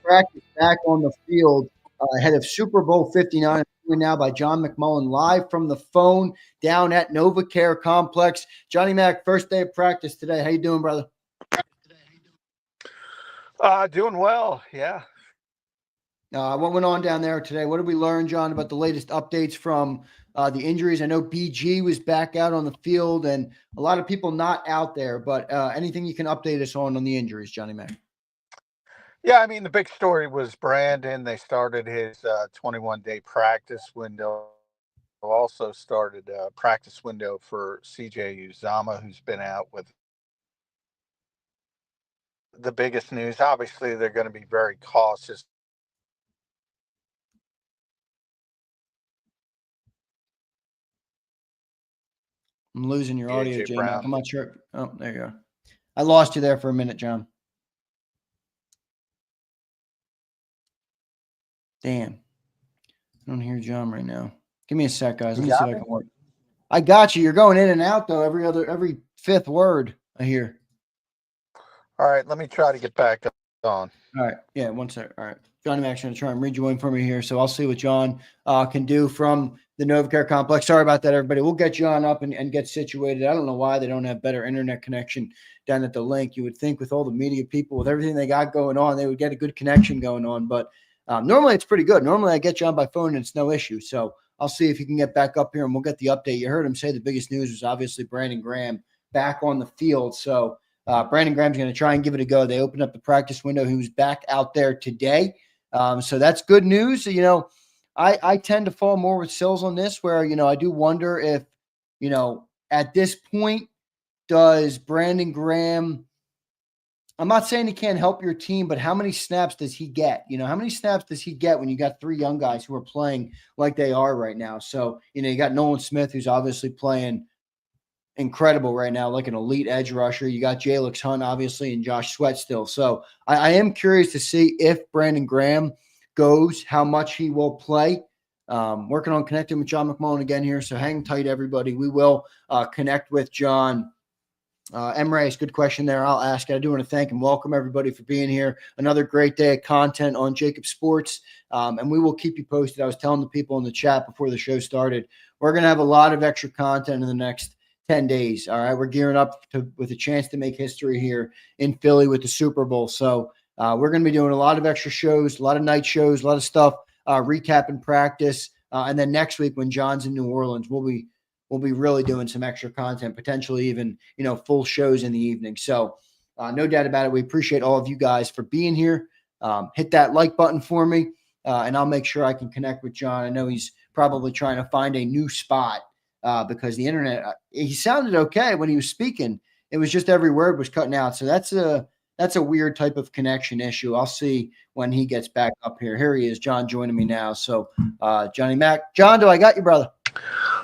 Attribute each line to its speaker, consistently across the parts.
Speaker 1: practice back on the field ahead of Super Bowl 59. Now by John McMullen, live from the phone down at Novacare Complex. Johnny Mac, first day of practice today. How you doing, brother?
Speaker 2: Doing well, yeah.
Speaker 1: What went on down there today? What did we learn, John, about the latest updates from the injuries? I know BG was back out on the field and a lot of people not out there, but anything you can update us on the injuries, Johnny Mac?
Speaker 2: Yeah, I mean, the big story was Brandon. They started his 21-day practice window. Also started a practice window for CJ Uzama, who's been out with the biggest news. Obviously, they're going to be very cautious.
Speaker 1: I'm losing your audio,
Speaker 2: AJ
Speaker 1: J Mac.
Speaker 2: Brown.
Speaker 1: I'm not sure. Oh, there you are. I lost you there for a minute, John. Damn. I don't hear John right now. Give me a sec, guys. Let me see if I can work. I got you. You're going in and out, though, every fifth word I hear.
Speaker 2: All right, let me try to get back on.
Speaker 1: All right. Yeah, one sec. All right. Johnny Mac's going to try and rejoin for me here. So I'll see what John can do from the Novacare Complex. Sorry about that, everybody. We'll get John up and get situated. I don't know why they don't have better internet connection down at the link. You would think with all the media people, with everything they got going on, they would get a good connection going on. But normally it's pretty good. Normally I get John by phone and it's no issue. So I'll see if he can get back up here and we'll get the update. You heard him say the biggest news was obviously Brandon Graham back on the field. So Brandon Graham's going to try and give it a go. They opened up the practice window. He was back out there today. So that's good news. You know, I tend to fall more with Sills on this where, you know, I do wonder if, you know, at this point, does Brandon Graham – I'm not saying he can't help your team, but how many snaps does he get? You know, how many snaps does he get when you got three young guys who are playing like they are right now? So, you know, you got Nolan Smith, who's obviously playing incredible right now, like an elite edge rusher. You got Jalen Hurts, obviously, and Josh Sweat still. So I am curious to see if Brandon Graham goes, how much he will play. Working on connecting with John McMullen again here. So hang tight, everybody. We will connect with John. Emre, good question there. I'll ask. I do want to thank and welcome everybody for being here. Another great day of content on JAKIB Sports, and we will keep you posted. I was telling the people in the chat before the show started, we're going to have a lot of extra content in the next 10 days. All right, we're gearing up with a chance to make history here in Philly with the Super Bowl. So we're going to be doing a lot of extra shows, a lot of night shows, a lot of stuff, recapping practice, and then next week when John's in New Orleans, we'll be really doing some extra content, potentially even, you know, full shows in the evening. So no doubt about it. We appreciate all of you guys for being here. Hit that like button for me, and I'll make sure I can connect with John. I know he's probably trying to find a new spot because the internet, he sounded okay when he was speaking. It was just every word was cutting out. So that's a weird type of connection issue. I'll see when he gets back up here. Here he is, John, joining me now. So Johnny Mac. John, do I got you, brother?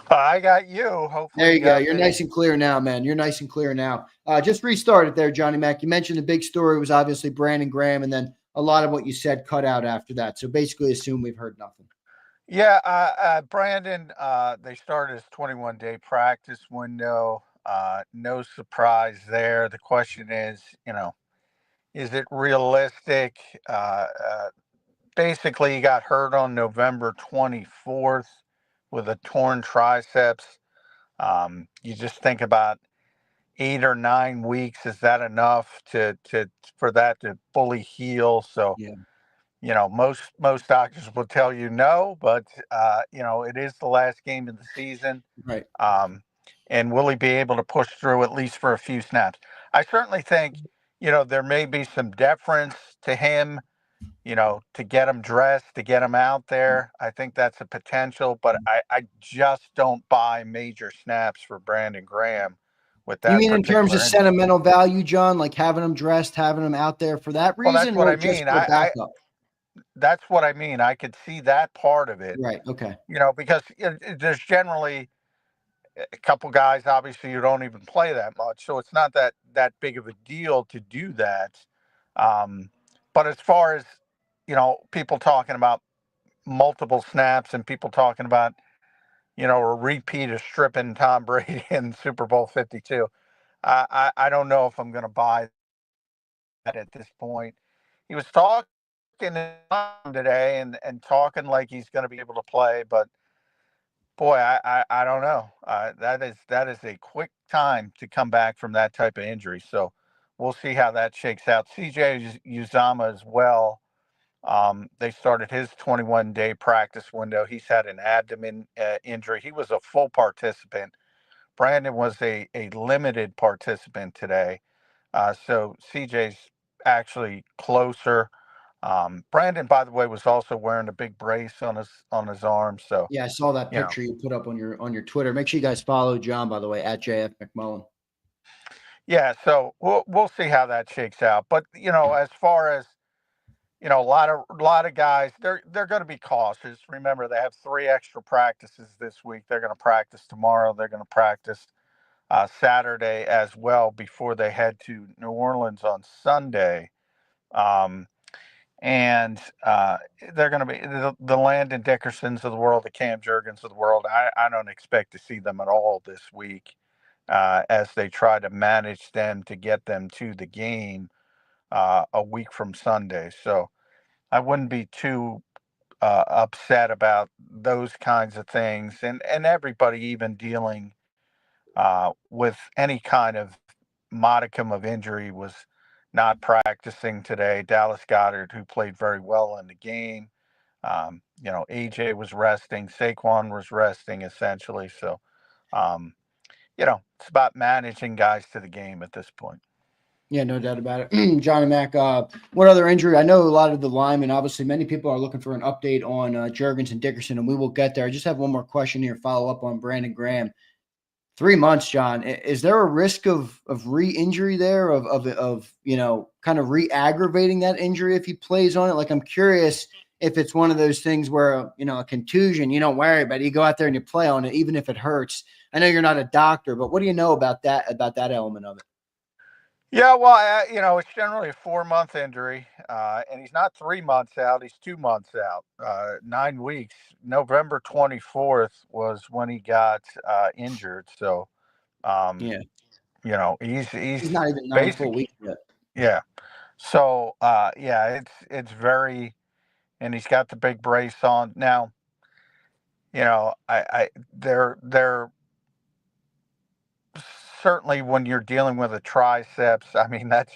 Speaker 2: I got you. Hopefully,
Speaker 1: there you go. You're nice and clear now, man. You're nice and clear now. Just restart it there, Johnny Mac. You mentioned the big story was obviously Brandon Graham, and then a lot of what you said cut out after that. So basically, assume we've heard nothing.
Speaker 2: Yeah, Brandon, they started his 21-day practice window. No surprise there. The question is, you know, is it realistic? Basically, he got hurt on November 24th with a torn triceps. You just think about 8 or 9 weeks. Is that enough for that to fully heal? So,
Speaker 1: yeah.
Speaker 2: You know, most doctors will tell you no, but you know, it is the last game of the season,
Speaker 1: right?
Speaker 2: And will he be able to push through at least for a few snaps? I certainly think, you know, there may be some deference to him, you know, to get him dressed, to get him out there. I think that's a potential, but I just don't buy major snaps for Brandon Graham with that.
Speaker 1: You mean in terms of sentimental value, John, like having him dressed, having him out there for that reason?
Speaker 2: Well, that's what
Speaker 1: or
Speaker 2: I mean.
Speaker 1: Just for backup?
Speaker 2: That's what I mean. I could see that part of it.
Speaker 1: Right. Okay.
Speaker 2: You know, because there's generally a couple guys, obviously, you don't even play that much. So it's not that big of a deal to do that. But as far as, you know, people talking about multiple snaps and people talking about, you know, a repeat of stripping Tom Brady in Super Bowl 52, I don't know if I'm going to buy that at this point. He was talking today and talking like he's going to be able to play, but boy, I don't know. That is a quick time to come back from that type of injury. So we'll see how that shakes out. CJ Uzama as well. They started his 21-day practice window. He's had an abdomen injury. He was a full participant. Brandon was a limited participant today. So CJ's actually closer. Brandon, by the way, was also wearing a big brace on his arm. So
Speaker 1: Yeah, I saw that
Speaker 2: you know,
Speaker 1: picture you put up on your Twitter. Make sure you guys follow John, by the way, at JF McMullen.
Speaker 2: yeah. So we'll see how that shakes out. But as far as a lot of guys, they're going to be cautious. Remember, they have 3 extra practices this week. They're going to practice tomorrow. They're going to practice Saturday as well before they head to New Orleans on Sunday. And they're going to be the Landon Dickersons of the world, the Cam Jurgens of the world. I don't expect to see them at all this week as they try to manage them to get them to the game a week from Sunday. So I wouldn't be too upset about those kinds of things. And everybody even dealing with any kind of modicum of injury was not practicing today. Dallas Goedert, who played very well in the game. AJ was resting. Saquon was resting essentially. So, it's about managing guys to the game at this point.
Speaker 1: Yeah, no doubt about it. Johnny Mac, what other injury? I know a lot of the linemen, obviously, many people are looking for an update on Jurgens and Dickerson, and we will get there. I just have one more question here, follow up on Brandon Graham. 3 months, John. Is there a risk of re-injury there, of kind of re-aggravating that injury if he plays on it? Like, I'm curious if it's one of those things where, a contusion, you don't worry about it. You go out there and you play on it, even if it hurts. I know you're not a doctor, but what do you know about that element of it?
Speaker 2: Yeah, well, it's generally a 4-month injury, and he's not 3 months out. He's 2 months out, 9 weeks. November 24th was when he got injured. So, um,
Speaker 1: Yeah,
Speaker 2: he's
Speaker 1: he's not even 9 full
Speaker 2: basically,
Speaker 1: weeks yet.
Speaker 2: yeah. So, yeah, it's very, and he's got the big brace on now. They're certainly when you're dealing with a triceps. I mean, that's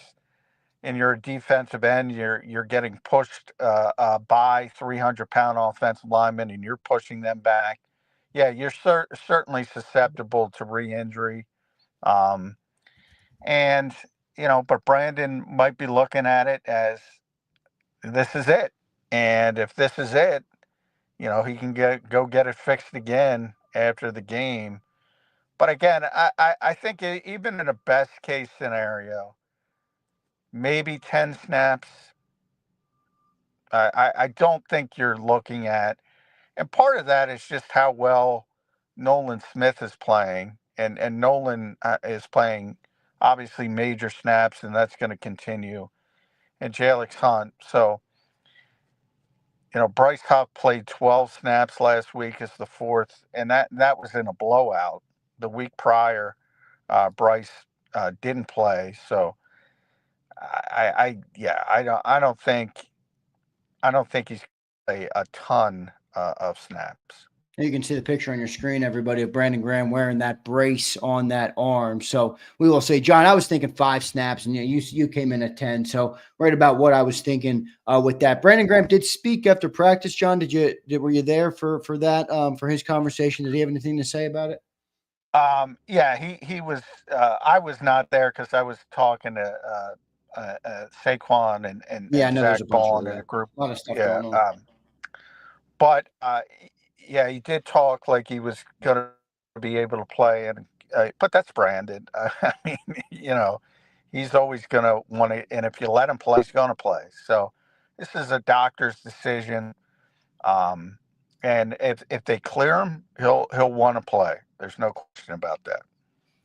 Speaker 2: and you're a defensive end, you're getting pushed by 300-pound offensive linemen, and you're pushing them back. Yeah, you're certainly susceptible to re-injury. Um, and but Brandon might be looking at it as this is it, and if this is it, he can go get it fixed again after the game. But again, I think even in a best case scenario, maybe 10 snaps. I don't think you're looking at, and part of that is just how well Nolan Smith is playing, and Nolan is playing obviously major snaps, and that's going to continue. And Jalen Hunt, so Bryce Huff played 12 snaps last week as the 4th, and that was in a blowout. The week prior, Bryce didn't play, so I don't think he's a ton of snaps.
Speaker 1: You can see the picture on your screen, everybody, of Brandon Graham wearing that brace on that arm. So we will say, John, I was thinking 5 snaps, and you came in at 10. So right about what I was thinking with that. Brandon Graham did speak after practice. John, were you there for that for his conversation? Did he have anything to say about it?
Speaker 2: Yeah, he was. I was not there because I was talking to Saquon
Speaker 1: Yeah, I
Speaker 2: and
Speaker 1: know there's
Speaker 2: Zach
Speaker 1: a bunch of
Speaker 2: Ball in a group.
Speaker 1: a lot of stuff
Speaker 2: Yeah,
Speaker 1: going on.
Speaker 2: but yeah, he did talk like he was going to be able to play, and but that's Brandon. I mean, he's always going to want to, and if you let him play, he's going to play. So this is a doctor's decision, and if they clear him, he'll want to play. There's no question about that.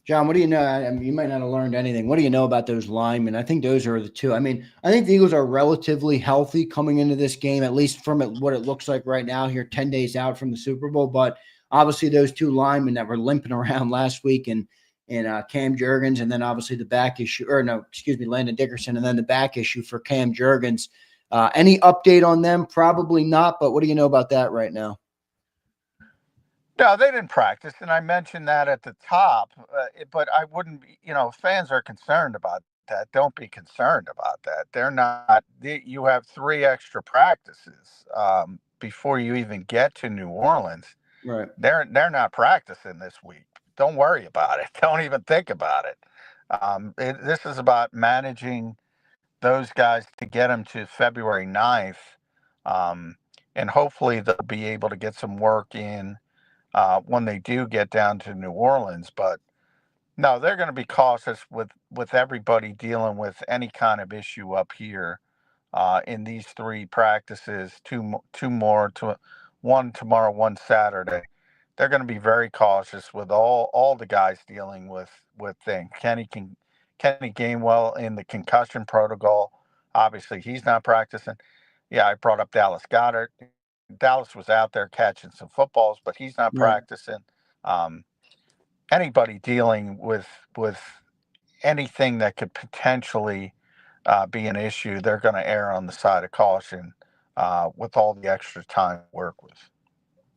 Speaker 1: John, what do you know? I mean, you might not have learned anything. What do you know about those linemen? I think those are the two. I mean, I think the Eagles are relatively healthy coming into this game, at least from what it looks like right now here, 10 days out from the Super Bowl. But obviously those two linemen that were limping around last week and Cam Jurgens, and then obviously the back issue, or no, excuse me, Landon Dickerson, and then the back issue for Cam Jurgens. Any update on them? Probably not, but what do you know about that right now?
Speaker 2: No, they didn't practice, and I mentioned that at the top. But I wouldn't be, fans are concerned about that. Don't be concerned about that. They're not. You have 3 extra practices before you even get to New Orleans.
Speaker 1: Right.
Speaker 2: They're not practicing this week. Don't worry about it. Don't even think about it. This is about managing those guys to get them to February 9th, um, and hopefully they'll be able to get some work in when they do get down to New Orleans. But no, they're going to be cautious with everybody dealing with any kind of issue up here in these 3 practices. Two more, one tomorrow, one Saturday. They're going to be very cautious with all the guys dealing with things. Kenny Gainwell in the concussion protocol. Obviously, he's not practicing. Yeah, I brought up Dallas Goedert. Dallas was out there catching some footballs, but he's not
Speaker 1: Right.
Speaker 2: practicing. Um, Anybody dealing with anything that could potentially be an issue, they're going to err on the side of caution with all the extra time to work with.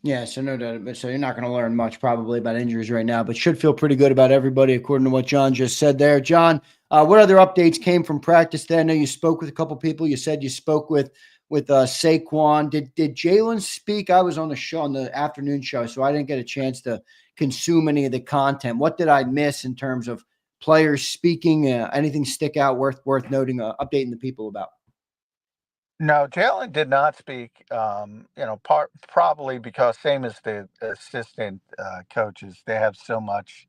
Speaker 1: Yeah, so no doubt. But so you're not going to learn much probably about injuries right now, but should feel pretty good about everybody, according to what John just said there. John, what other updates came from practice there? I know you spoke with a couple people. You said you spoke with Saquon. Did Jalen speak? I was on the show, on the afternoon show, so I didn't get a chance to consume any of the content. What did I miss in terms of players speaking? Anything stick out worth noting? Updating the people about?
Speaker 2: No, Jalen did not speak. Probably because same as the assistant coaches, they have so much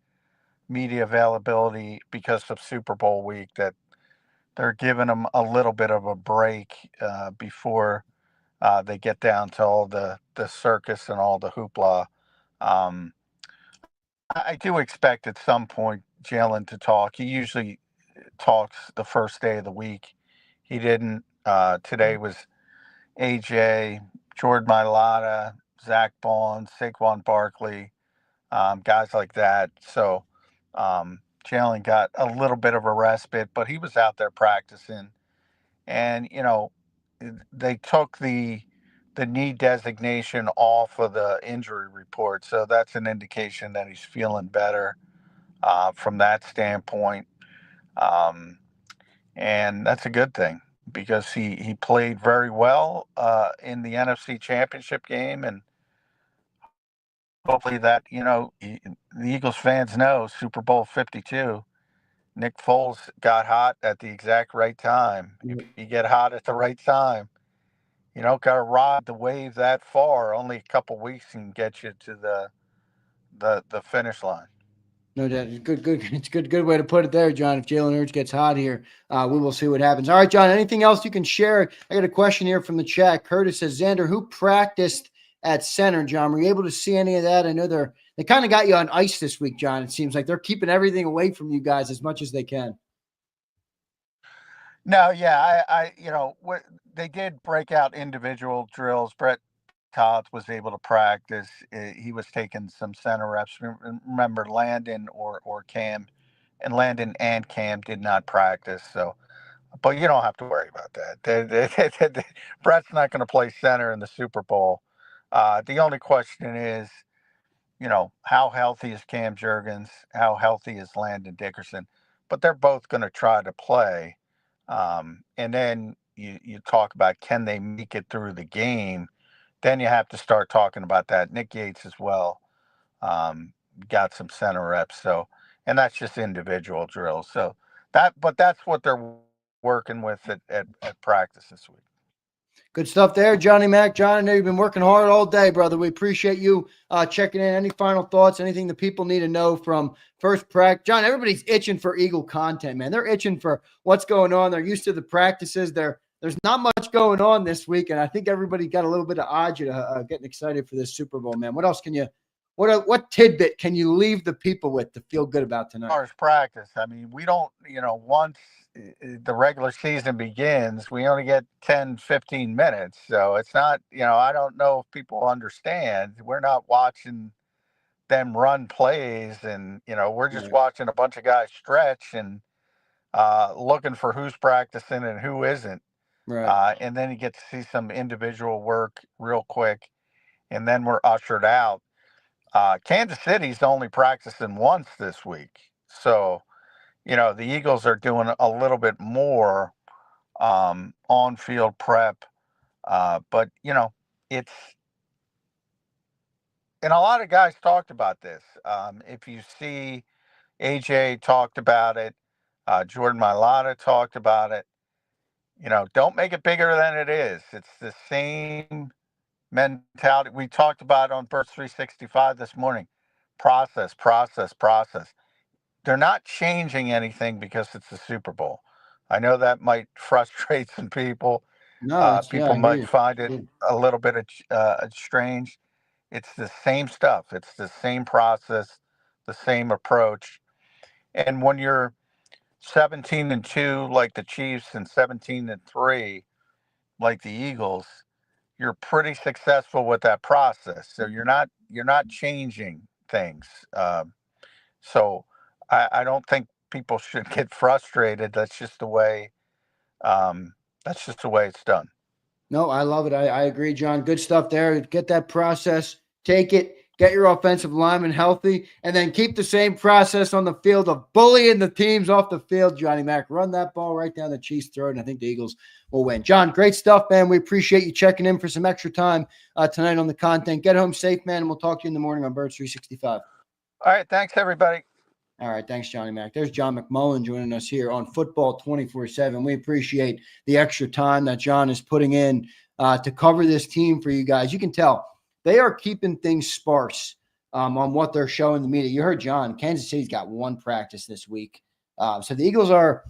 Speaker 2: media availability because of Super Bowl week that they're giving them a little bit of a break before they get down to all the circus and all the hoopla. Um, I do expect at some point Jalen to talk. He usually talks the first day of the week. He didn't. Today was AJ, Jordan Mailata, Zach Bond, Saquon Barkley, guys like that. So Jalen got a little bit of a respite, but he was out there practicing. And they took the knee designation off of the injury report, so that's an indication that he's feeling better from that standpoint. Um, and that's a good thing because he played very well in the NFC Championship game, and hopefully that the Eagles fans know Super Bowl 52. Nick Foles got hot at the exact right time. If you get hot at the right time, you don't got to ride the wave that far. Only a couple weeks can get you to the finish line.
Speaker 1: No doubt. It's good. It's good way to put it there, John. If Jalen Hurts gets hot here, we will see what happens. All right, John. Anything else you can share? I got a question here from the chat. Curtis says, Zander, who practiced at center? John, were you able to see any of that? I know they kind of got you on ice this week, John. It seems like they're keeping everything away from you guys as much as they can.
Speaker 2: No, yeah, they did break out individual drills. Brett Todd was able to practice. He was taking some center reps. Remember, Landon or Cam, and Landon and Cam did not practice. So, but you don't have to worry about that. Brett's not going to play center in the Super Bowl. The only question is, how healthy is Cam Jurgens? How healthy is Landon Dickerson? But they're both going to try to play. And then you talk about, can they make it through the game? Then you have to start talking about that. Nick Yates as well got some center reps. So, and that's just individual drills. So but that's what they're working with at practice this week.
Speaker 1: Good stuff there, Johnny Mac. John, I know you've been working hard all day, brother. We appreciate you checking in. Any final thoughts, anything the people need to know from first practice? John, everybody's itching for Eagle content, man. They're itching for what's going on. They're used to the practices. There's not much going on this week, and I think everybody got a little bit of agita getting excited for this Super Bowl, man. What else can you – what tidbit can you leave the people with to feel good about tonight?
Speaker 2: As far as practice, I mean, we don't, once the regular season begins, we only get 10, 15 minutes. So it's not, I don't know if people understand. We're not watching them run plays, and, we're just watching a bunch of guys stretch and looking for who's practicing and who isn't.
Speaker 1: Right.
Speaker 2: And then you get to see some individual work real quick, and then we're ushered out. Kansas City's only practicing once this week. So, the Eagles are doing a little bit more on-field prep. But, it's, and a lot of guys talked about this. If you see AJ talked about it, Jordan Mailata talked about it, don't make it bigger than it is. It's the same mentality we talked about on Birds 365 this morning. Process, process, process. They're not changing anything because it's the Super Bowl. I know that might frustrate some people.
Speaker 1: No, it's yeah,
Speaker 2: People
Speaker 1: I hear
Speaker 2: might
Speaker 1: you.
Speaker 2: find it
Speaker 1: Good.
Speaker 2: a little bit strange. It's the same stuff. It's the same process, the same approach. And when you're 17-2 like the Chiefs and 17-3 like the Eagles, you're pretty successful with that process. So you're not changing things. So I don't think people should get frustrated. That's just the way. That's just the way it's done.
Speaker 1: No, I love it. I agree, John. Good stuff there. Get that process, take it, get your offensive lineman healthy, and then keep the same process on the field of bullying the teams off the field. Johnny Mac, run that ball right down the Chiefs' throat, and I think the Eagles will win. John, great stuff, man. We appreciate you checking in for some extra time tonight on the content. Get home safe, man, and we'll talk to you in the morning on Birds 365.
Speaker 2: All right. Thanks, everybody.
Speaker 1: All right. Thanks, Johnny Mac. There's John McMullen joining us here on Football 24/7. We appreciate the extra time that John is putting in to cover this team for you guys. You can tell they are keeping things sparse on what they're showing the media. You heard John, Kansas City's got one practice this week. So the Eagles are,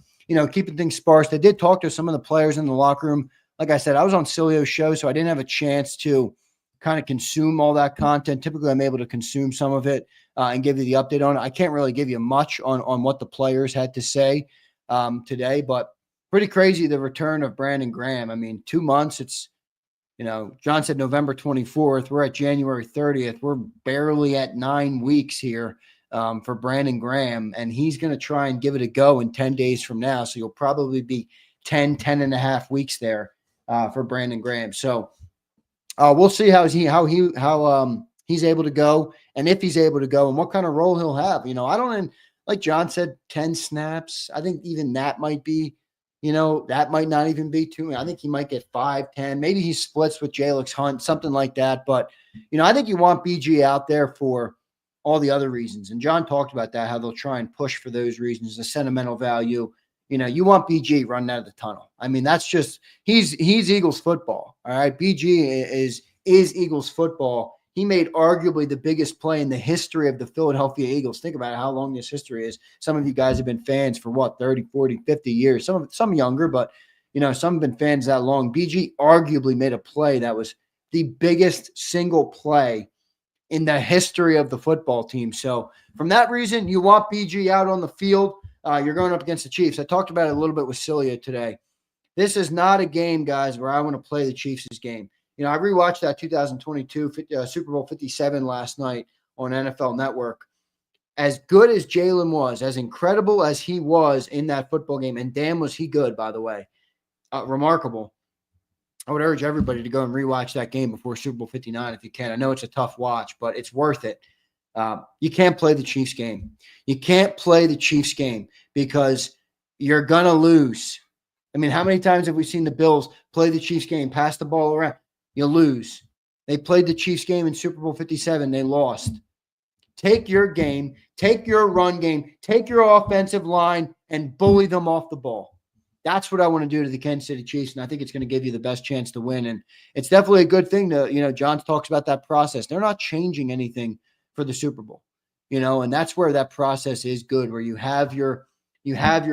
Speaker 1: keeping things sparse. They did talk to some of the players in the locker room. Like I said, I was on Cilio's show, so I didn't have a chance to kind of consume all that content. Typically, I'm able to consume some of it and give you the update on it. I can't really give you much on what the players had to say today, but pretty crazy the return of Brandon Graham. I mean, 2 months, it's, John said November 24th. We're at January 30th. We're barely at 9 weeks here for Brandon Graham, and he's going to try and give it a go in 10 days from now. So you'll probably be 10 and a half weeks there for Brandon Graham. So we'll see how he's able to go, and if he's able to go, and what kind of role he'll have. I don't, like John said, 10 snaps. I think even that might be, that might not even be too many. I think he might get 5, 10. Maybe he splits with Jalix Hunt, something like that. But, I think you want BG out there for all the other reasons. And John talked about that, how they'll try and push for those reasons, the sentimental value. You want BG running out of the tunnel. I mean, that's just he's Eagles football. All right. BG is Eagles football. He made arguably the biggest play in the history of the Philadelphia Eagles. Think about how long this history is. Some of you guys have been fans for 30, 40, 50 years. Some younger, but some have been fans that long. BG arguably made a play that was the biggest single play in the history of the football team. So from that reason, you want BG out on the field. You're going up against the Chiefs. I talked about it a little bit with Cilio today. This is not a game, guys, where I want to play the Chiefs' game. I rewatched that 2022 Super Bowl 57 last night on NFL Network. As good as Jalen was, as incredible as he was in that football game, and damn was he good, by the way, remarkable. I would urge everybody to go and rewatch that game before Super Bowl 59 if you can. I know it's a tough watch, but it's worth it. You can't play the Chiefs game. You can't play the Chiefs game because you're going to lose. I mean, how many times have we seen the Bills play the Chiefs game, pass the ball around? You lose. They played the Chiefs game in Super Bowl 57. They lost. Take your game, take your run game, take your offensive line, and bully them off the ball. That's what I want to do to the Kansas City Chiefs, and I think it's going to give you the best chance to win. And it's definitely a good thing to, John talks about that process. They're not changing anything for the Super Bowl, and that's where that process is good, where you have your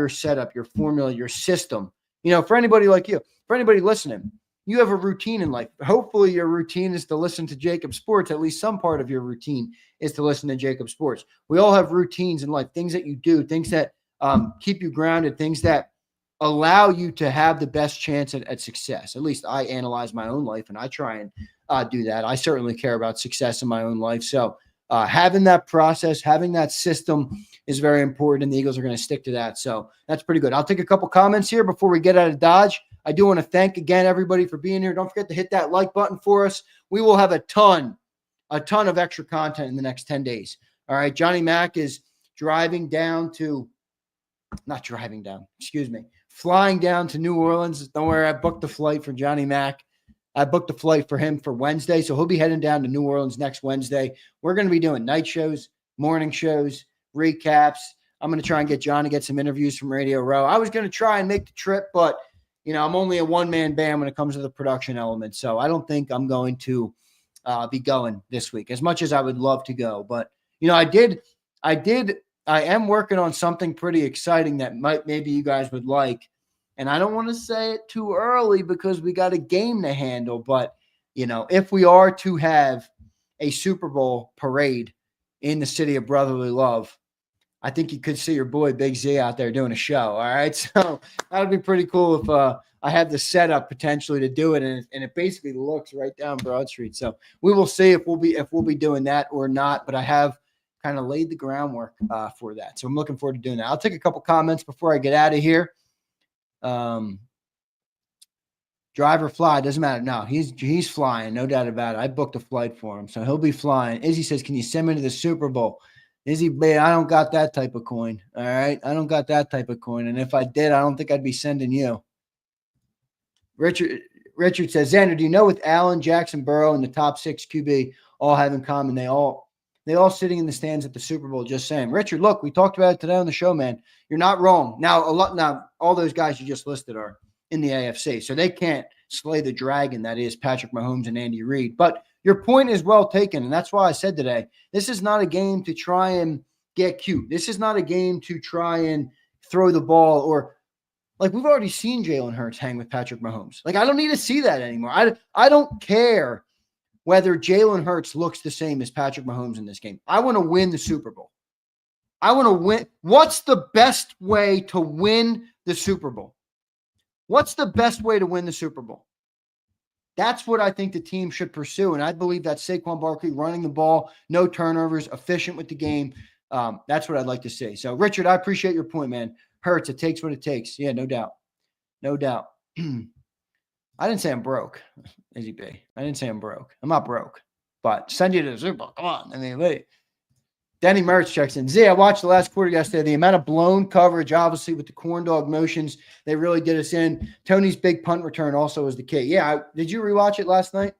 Speaker 1: setup, your formula, your system. For anybody like you, for anybody listening, you have a routine in life. Hopefully your routine is to listen to JAKIB Sports. At least some part of your routine is to listen to JAKIB Sports. We all have routines in life, things that you do, things that keep you grounded, things that allow you to have the best chance at success. At least I analyze my own life, and I try and do that. I certainly care about success in my own life. So having that process, having that system is very important, and the Eagles are going to stick to that. So that's pretty good. I'll take a couple comments here before we get out of Dodge. I do want to thank again everybody for being here. Don't forget to hit that like button for us. We will have a ton of extra content in the next 10 days. All right. Johnny Mac is flying down to New Orleans. Don't worry, I booked the flight for Johnny Mac. I booked the flight for him for Wednesday. So he'll be heading down to New Orleans next Wednesday. We're going to be doing night shows, morning shows, recaps. I'm going to try and get John to get some interviews from Radio Row. I was going to try and make the trip, but I'm only a one-man band when it comes to the production element. So I don't think I'm going to be going this week as much as I would love to go. But, I am working on something pretty exciting that maybe you guys would like. And I don't want to say it too early because we got a game to handle. But, if we are to have a Super Bowl parade in the city of brotherly love, I think you could see your boy Big Z out there doing a show. All right. So that would be pretty cool if I had the setup potentially to do it. And it basically looks right down Broad Street. So we will see if we'll be doing that or not. But I have kind of laid the groundwork for that. So I'm looking forward to doing that. I'll take a couple comments before I get out of here. Driver fly, doesn't matter. No, he's flying, no doubt about it. I booked a flight for him, so he'll be flying. Izzy says, can you send me to the Super Bowl? Izzy, I don't got that type of coin. All right. I don't got that type of coin. And if I did, I don't think I'd be sending you. Richard says, Zander, do you know with Allen, Jackson, Burrow, and the top 6 QB all have in common? They all sitting in the stands at the Super Bowl, just saying. Richard, look, we talked about it today on the show, man. You're not wrong. Now, all those guys you just listed are in the AFC, so they can't slay the dragon that is Patrick Mahomes and Andy Reid. But your point is well taken, and that's why I said today, this is not a game to try and get cute. This is not a game to try and throw the ball or like we've already seen Jalen Hurts hang with Patrick Mahomes. Like I don't need to see that anymore. I don't care whether Jalen Hurts looks the same as Patrick Mahomes in this game. I want to win the Super Bowl. I want to win. What's the best way to win the Super Bowl? What's the best way to win the Super Bowl? That's what I think the team should pursue. And I believe that Saquon Barkley running the ball, no turnovers, efficient with the game. That's what I'd like to see. So, Richard, I appreciate your point, man. Hurts, it takes what it takes. Yeah, no doubt. No doubt. I didn't say I'm broke, Izzy B. I didn't say I'm broke. I'm not broke. But send you to the Super Bowl. Come on. I mean, wait. Danny Mertz checks in. Z, I watched the last quarter yesterday. The amount of blown coverage, obviously, with the corn dog motions, they really did us in. Tony's big punt return also was the key. Yeah, did you rewatch it last night?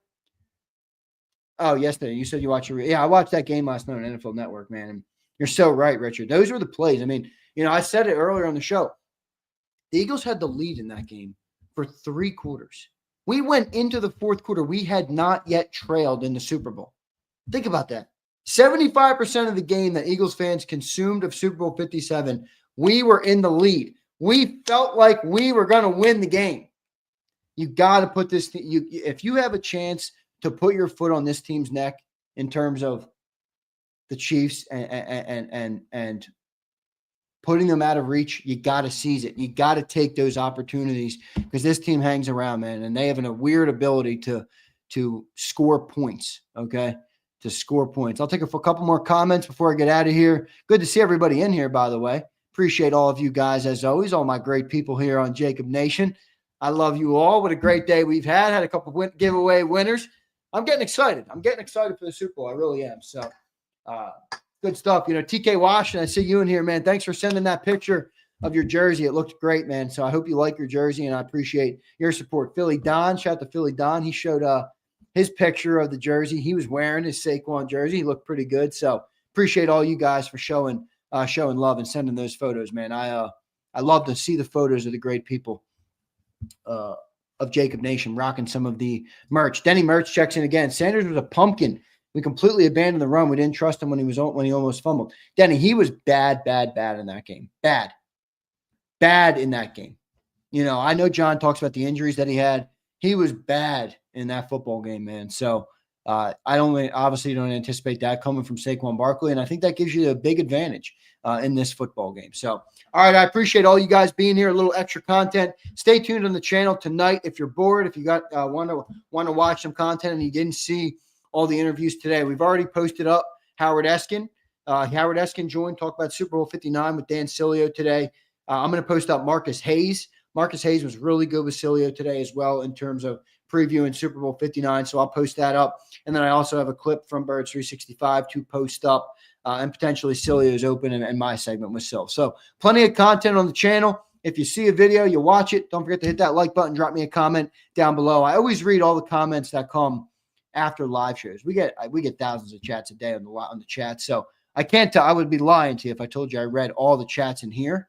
Speaker 1: Oh, yesterday. You said you watched it. Yeah, I watched that game last night on NFL Network, man. And you're so right, Richard. Those were the plays. I mean, I said it earlier on the show. The Eagles had the lead in that game for 3 quarters. We went into the 4th quarter. We had not yet trailed in the Super Bowl. Think about that. 75% of the game that Eagles fans consumed of Super Bowl 57, we were in the lead. We felt like we were going to win the game. You got to put this. If you have a chance to put your foot on this team's neck in terms of the Chiefs and putting them out of reach, you got to seize it. You got to take those opportunities because this team hangs around, man, and they have a weird ability to score points. Okay. To score points. I'll take a couple more comments before I get out of here. Good to see everybody in here, by the way. Appreciate all of you guys, as always, all my great people here on JAKIB Nation. I love you all. What a great day we've had. Had a couple of giveaway winners. I'm getting excited. I'm getting excited for the Super Bowl. I really am. So good stuff. TK Washington, I see you in here, man. Thanks for sending that picture of your jersey. It looked great, man. So I hope you like your jersey, and I appreciate your support. Philly Don, shout out to Philly Don. He showed his picture of the jersey. He was wearing his Saquon jersey. He looked pretty good. So appreciate all you guys for showing love and sending those photos, man. I love to see the photos of the great people of JAKIB Nation rocking some of the merch. Denny Mertz checks in again. Sanders was a pumpkin. We completely abandoned the run. We didn't trust him when he almost fumbled. Denny, he was bad in that game. Bad in that game. I know John talks about the injuries that he had. He was bad in that football game, man. So obviously don't anticipate that coming from Saquon Barkley, and I think that gives you a big advantage in this football game. So, all right, I appreciate all you guys being here. A little extra content. Stay tuned on the channel tonight if you're bored. If you got want to watch some content and you didn't see all the interviews today, we've already posted up Howard Eskin. Howard Eskin joined, talked about Super Bowl 59 with Dan Sileo today. I'm going to post up Marcus Hayes. Marcus Hayes was really good with Cilio today as well in terms of previewing Super Bowl 59. So I'll post that up. And then I also have a clip from Birds 365 to post up, and potentially Cilio's open and my segment with Sil. So plenty of content on the channel. If you see a video, you watch it. Don't forget to hit that like button. Drop me a comment down below. I always read all the comments that come after live shows. We get thousands of chats a day on the chat. So I can't tell. I would be lying to you if I told you I read all the chats in here.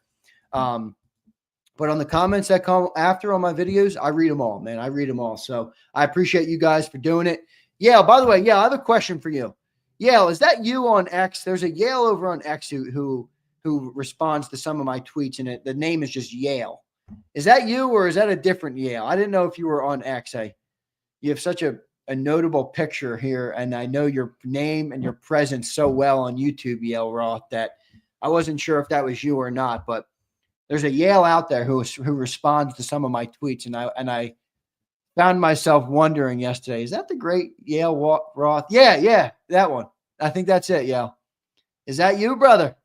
Speaker 1: But on the comments that come after on my videos, I read them all, man. I read them all. So I appreciate you guys for doing it. Yale, by the way, I have a question for you. Yale, is that you on X? There's a Yale over on X who responds to some of my tweets, and the name is just Yale. Is that you, or is that a different Yale? I didn't know if you were on X. You have such a notable picture here, and I know your name and your presence so well on YouTube, Yale Roth, that I wasn't sure if that was you or not. But there's a Yale out there who responds to some of my tweets, and I found myself wondering yesterday, is that the great Yale Roth? Yeah, that one. I think that's it, Yale. Is that you, brother?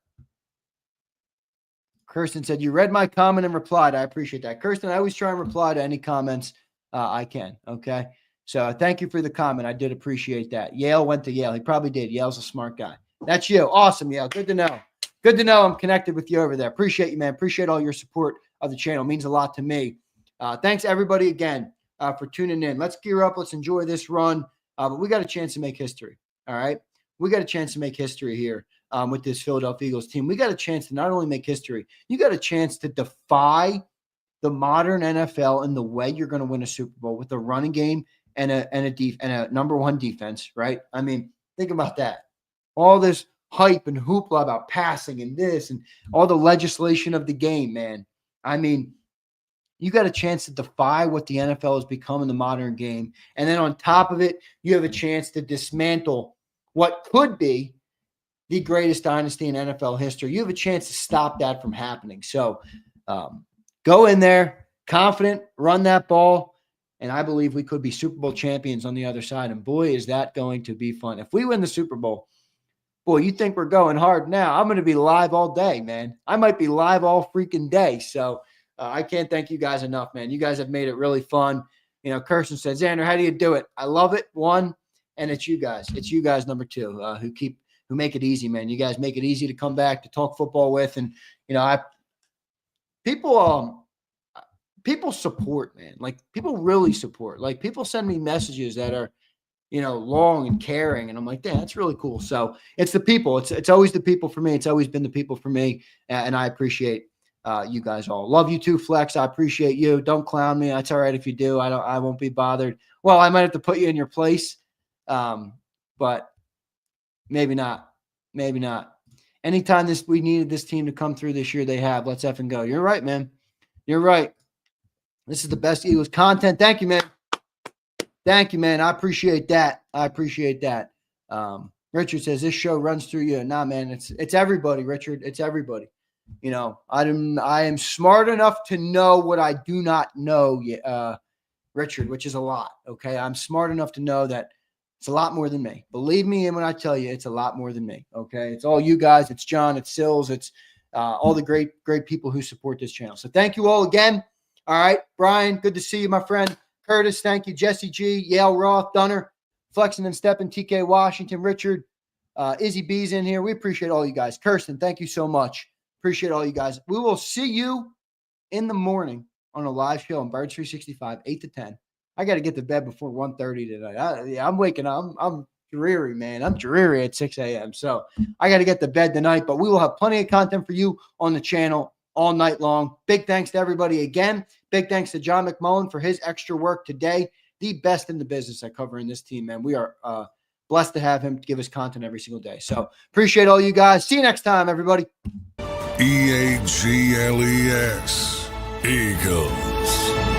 Speaker 1: Kirsten said, you read my comment and replied. I appreciate that. Kirsten, I always try and reply to any comments I can, okay? So thank you for the comment. I did appreciate that. Yale went to Yale. He probably did. Yale's a smart guy. That's you. Awesome, Yale. Good to know. Good to know I'm connected with you over there. Appreciate you, man. Appreciate all your support of the channel. It means a lot to me. Thanks, everybody, again, for tuning in. Let's gear up. Let's enjoy this run. But we got a chance to make history, all right? We got a chance to make history here with this Philadelphia Eagles team. We got a chance to not only make history, you got a chance to defy the modern NFL in the way you're going to win a Super Bowl with a running game and a number one defense, right? I mean, think about that. All this hype and hoopla about passing and this and all the legislation of the game, man. I mean, you got a chance to defy what the NFL has become in the modern game. And then on top of it, you have a chance to dismantle what could be the greatest dynasty in NFL history. You have a chance to stop that from happening. So go in there, confident, run that ball, and I believe we could be Super Bowl champions on the other side. And boy, is that going to be fun. If we win the Super Bowl, boy, you think we're going hard now. I'm going to be live all day, man. I might be live all freaking day. So I can't thank you guys enough, man. You guys have made it really fun. You know, Kirsten said, Zander, how do you do it? I love it. One, and it's you guys. It's you guys, number two, who make it easy, man. You guys make it easy to come back to talk football with. And, you know, people support, man. Like, people really support. Like, people send me messages that are, you know, long and caring. And I'm like, damn, that's really cool. So it's the people. It's always the people for me. It's always been the people for me. And I appreciate you guys all. Love you too, Flex. I appreciate you. Don't clown me. That's all right if you do. I won't be bothered. Well, I might have to put you in your place. But maybe not. Maybe not. Anytime we needed this team to come through this year, they have. Let's effing go. You're right, man. You're right. This is the best Eagles content. Thank you, man. Thank you, man. I appreciate that. I appreciate that. Richard says this show runs through you. Nah, man, it's everybody, Richard. It's everybody. You know, I am smart enough to know what I do not know, Richard, which is a lot. Okay, I'm smart enough to know that it's a lot more than me. Believe me, and when I tell you, it's a lot more than me. Okay, it's all you guys. It's John. It's Sills. It's all the great people who support this channel. So thank you all again. All right, Brian, good to see you, my friend. Curtis, thank you. Jesse G, Yale Roth, Dunner, Flexing and Stepping, TK Washington, Richard, Izzy B's in here. We appreciate all you guys. Kirsten, thank you so much. Appreciate all you guys. We will see you in the morning on a live show on Birds 365, 8 to 10. I got to get to bed before 1:30 tonight. I'm waking up. I'm dreary, man. I'm dreary at 6 a.m. So I got to get to bed tonight, but we will have plenty of content for you on the channel all night long. Big thanks to everybody again. Big thanks to John McMullen for his extra work today. The best in the business at covering this team, man. We are blessed to have him give us content every single day. So appreciate all you guys. See you next time, everybody.
Speaker 3: EAGLES Eagles.